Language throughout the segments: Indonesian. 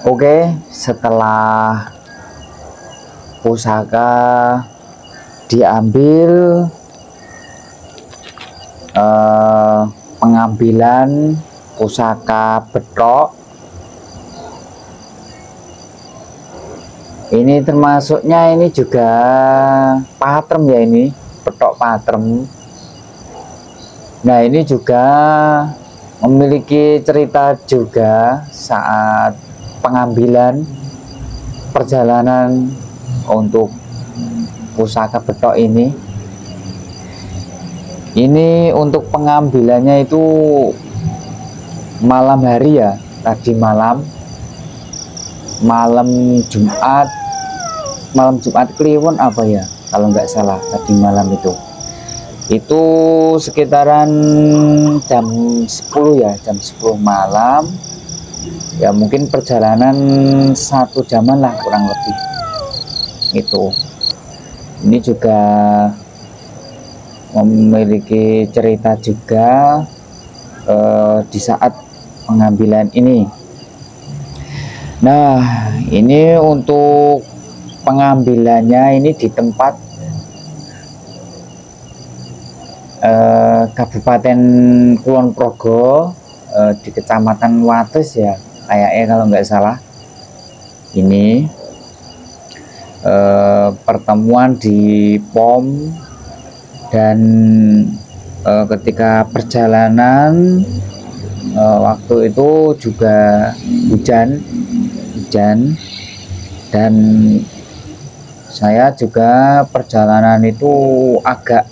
Oke, setelah pusaka diambil, pengambilan pusaka betok ini termasuknya ini juga patrem ya, ini betok patrem. Nah, ini juga memiliki cerita juga saat pengambilan perjalanan untuk pusaka betok ini. Ini untuk pengambilannya itu malam hari ya, tadi malam Jumat Kliwon apa ya, kalau nggak salah tadi malam itu sekitaran jam 10 ya, jam 10 malam ya, mungkin perjalanan 1 jaman lah kurang lebih itu. Ini juga memiliki cerita juga di saat pengambilan ini. Nah, ini untuk pengambilannya ini di tempat Kabupaten Kulon Progo, di Kecamatan Wates ya kayaknya kalau nggak salah. Ini pertemuan di POM, dan ketika perjalanan waktu itu juga hujan, dan saya juga perjalanan itu agak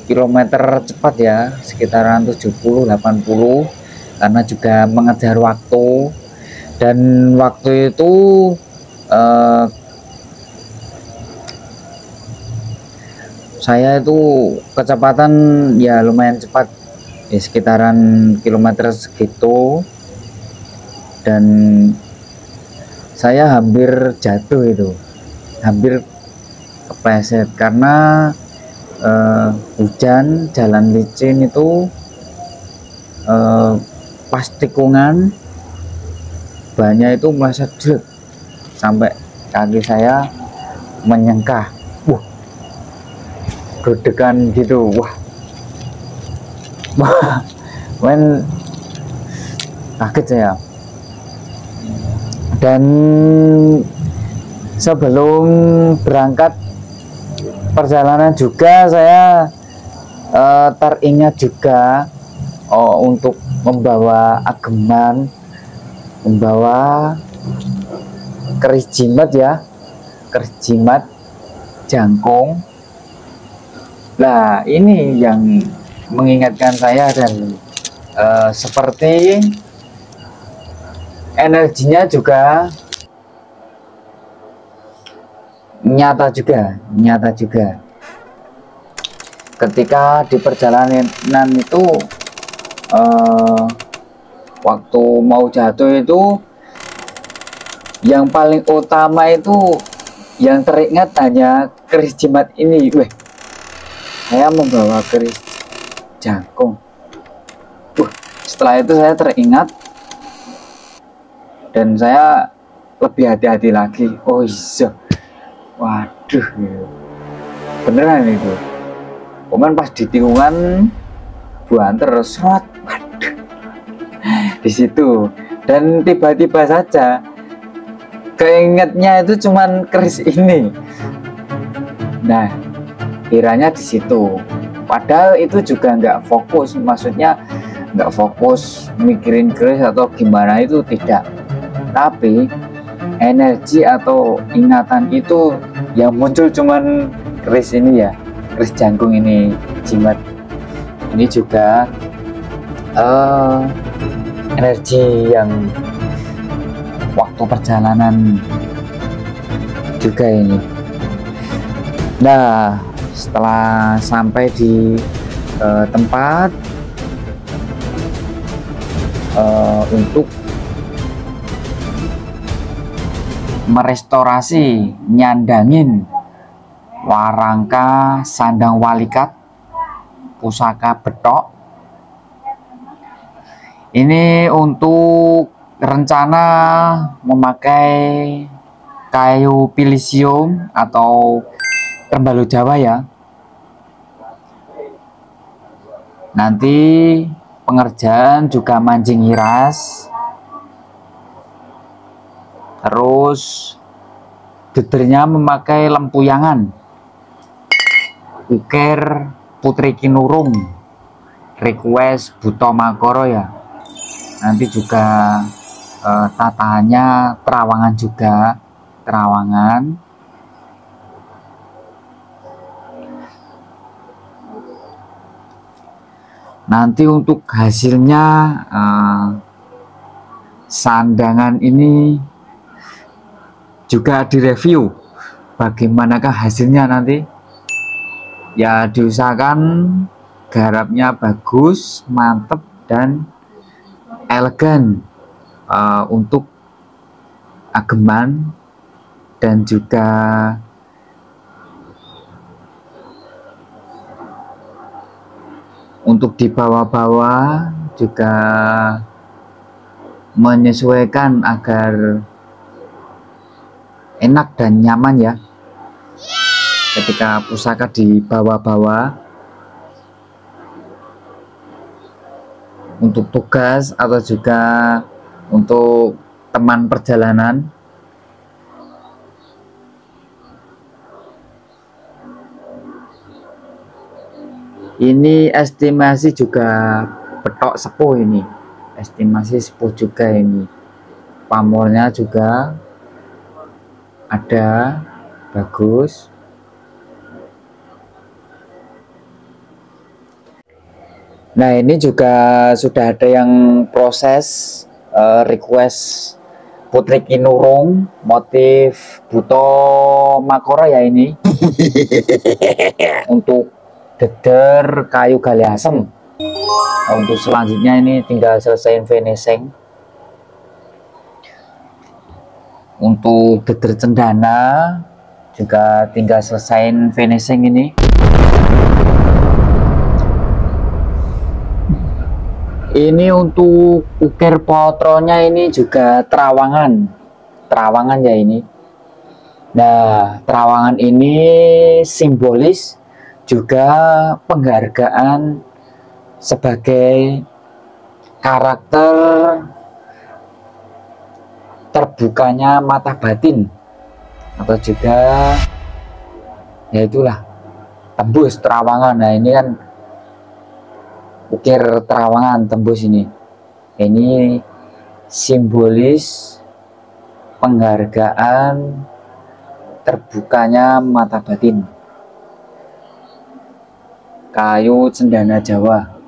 kilometer cepat ya, sekitaran 70-80, karena juga mengejar waktu. Dan waktu itu saya itu kecepatan ya lumayan cepat ya, sekitaran kilometer segitu, dan saya hampir jatuh itu, hampir kepleset karena hujan, jalan licin itu, pas tikungan bannya itu meleset sampai kaki saya menyengkah, gedekan gitu, men kaget saya. Dan sebelum berangkat perjalanan juga saya teringat juga untuk membawa ageman, membawa keris jimat ya, keris jimat jangkung. Nah, ini yang mengingatkan saya, dan seperti energinya juga nyata juga ketika di perjalanan itu, waktu mau jatuh itu yang paling utama itu yang teringat hanya keris jimat ini. Saya membawa keris jangkung. Setelah itu saya teringat, dan saya lebih hati-hati lagi. Oh iya, waduh, beneran itu. Kemudian pas di tikungan buanter serot, waduh, di situ. Dan tiba-tiba saja keingetnya itu cuman keris ini. Nah, kiranya di situ, padahal itu juga nggak fokus, maksudnya nggak fokus mikirin keris atau gimana, itu tidak, tapi energi atau ingatan itu yang muncul cuman keris ini ya, keris jangkung ini, jimat ini juga energi yang waktu perjalanan juga ini. Nah, setelah sampai di tempat untuk merestorasi, nyandangin warangka sandang walikat pusaka betok, ini untuk rencana memakai kayu pilisium atau terbalu Jawa ya. Nanti pengerjaan juga mancing hiras, terus dedernya memakai lempuyangan, ukir Putri Kinurung, request Buto Makoro ya. Nanti juga tataannya terawangan juga, terawangan. Nanti untuk hasilnya sandangan ini juga direview bagaimanakah hasilnya nanti ya. Diusahakan garapnya bagus, mantep dan elegan untuk ageman, dan juga untuk di bawah-bawah juga menyesuaikan agar enak dan nyaman ya ketika pusaka di bawah-bawah. Untuk tugas atau juga untuk teman perjalanan. Ini estimasi juga petok sepuh ini. Estimasi sepuh juga ini. Pamornya juga ada, bagus. Nah, ini juga sudah ada yang proses request Putri Kinurung motif Buto Makoro ya ini. Untuk deder kayu gali asem. Untuk selanjutnya ini tinggal selesaiin finishing. Untuk deder cendana juga tinggal selesaiin finishing ini. Ini untuk ukir potronya ini juga terawangan ya ini. Nah, terawangan ini simbolis juga penghargaan sebagai karakter terbukanya mata batin, atau juga ya itulah tembus terawangan. Nah, ini kan ukir terawangan tembus ini simbolis penghargaan terbukanya mata batin kayu cendana Jawa.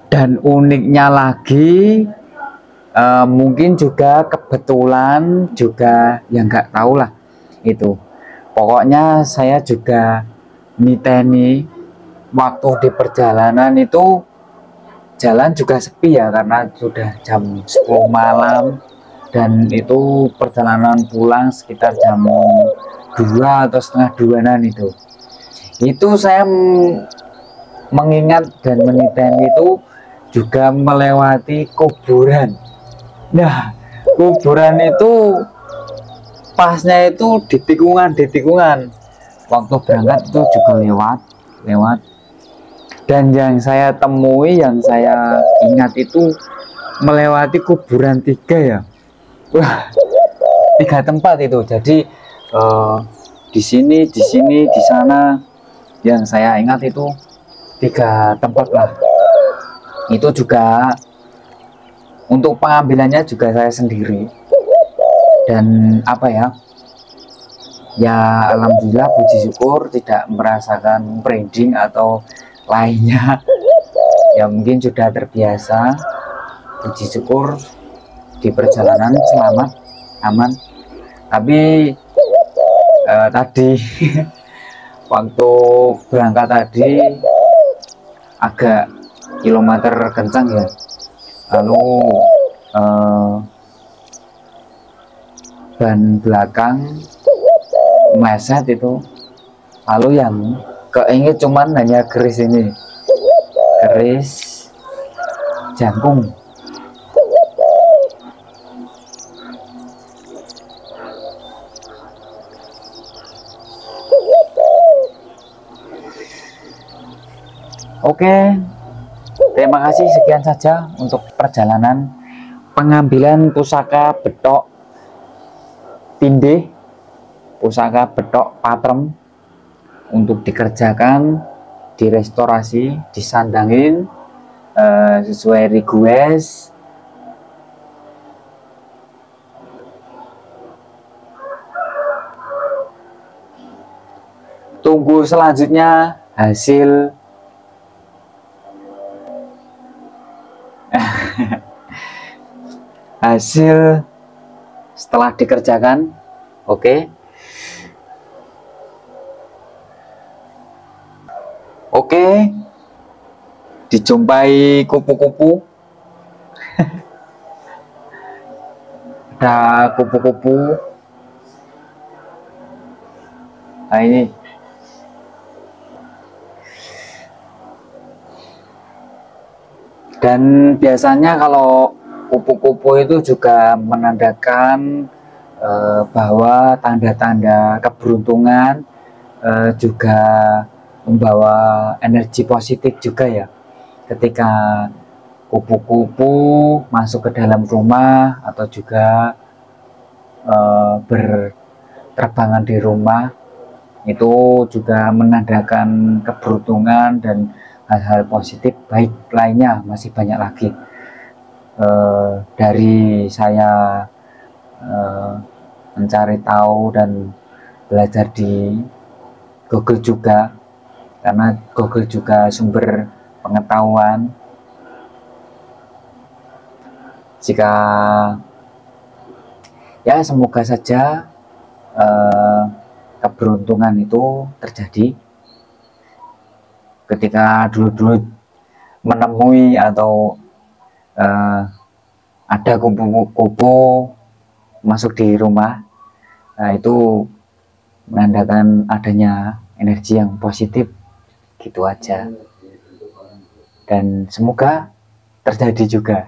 Dan uniknya lagi mungkin juga kebetulan juga yang nggak tahu lah itu. Pokoknya saya juga niteni waktu di perjalanan itu jalan juga sepi ya, karena sudah jam 10 malam dan itu perjalanan pulang sekitar jam 2 atau setengah 2-an itu saya mengingat dan meniteni itu juga melewati kuburan. Nah, kuburan itu pasnya itu di tikungan waktu berangkat itu juga lewat. Dan yang saya temui, yang saya ingat itu melewati kuburan 3 ya. Wah, 3 tempat itu. Jadi di sini, di sana. Yang saya ingat itu 3 tempat lah. Itu juga untuk pengambilannya juga saya sendiri. Dan apa ya, alhamdulillah puji syukur tidak merasakan branding atau lainnya. Ya mungkin sudah terbiasa, puji syukur di perjalanan selamat, aman. Tapi tadi waktu berangkat tadi agak kilometer kencang ya, lalu ban belakang meset itu, lalu yang keinget cuman hanya keris ini, keris jangkung. Oke, terima kasih, sekian saja untuk perjalanan pengambilan pusaka betok tindih, pusaka betok patrem untuk dikerjakan, direstorasi, disandangin sesuai request. Tunggu selanjutnya hasil hasil setelah dikerjakan. Oke. Oke, dijumpai kupu-kupu. Ada kupu-kupu. Nah, ini dan biasanya kalau kupu-kupu itu juga menandakan bahwa tanda-tanda keberuntungan, juga membawa energi positif juga ya. Ketika kupu-kupu masuk ke dalam rumah atau juga berterbangan di rumah, itu juga menandakan keberuntungan dan hal-hal positif baik lainnya masih banyak lagi. Dari saya mencari tahu dan belajar di Google juga, karena Google juga sumber pengetahuan. Jika ya, semoga saja keberuntungan itu terjadi ketika dulu-dulu menemui atau ada kupu-kupu masuk di rumah. Nah, itu menandakan adanya energi yang positif, gitu aja. Dan semoga terjadi juga.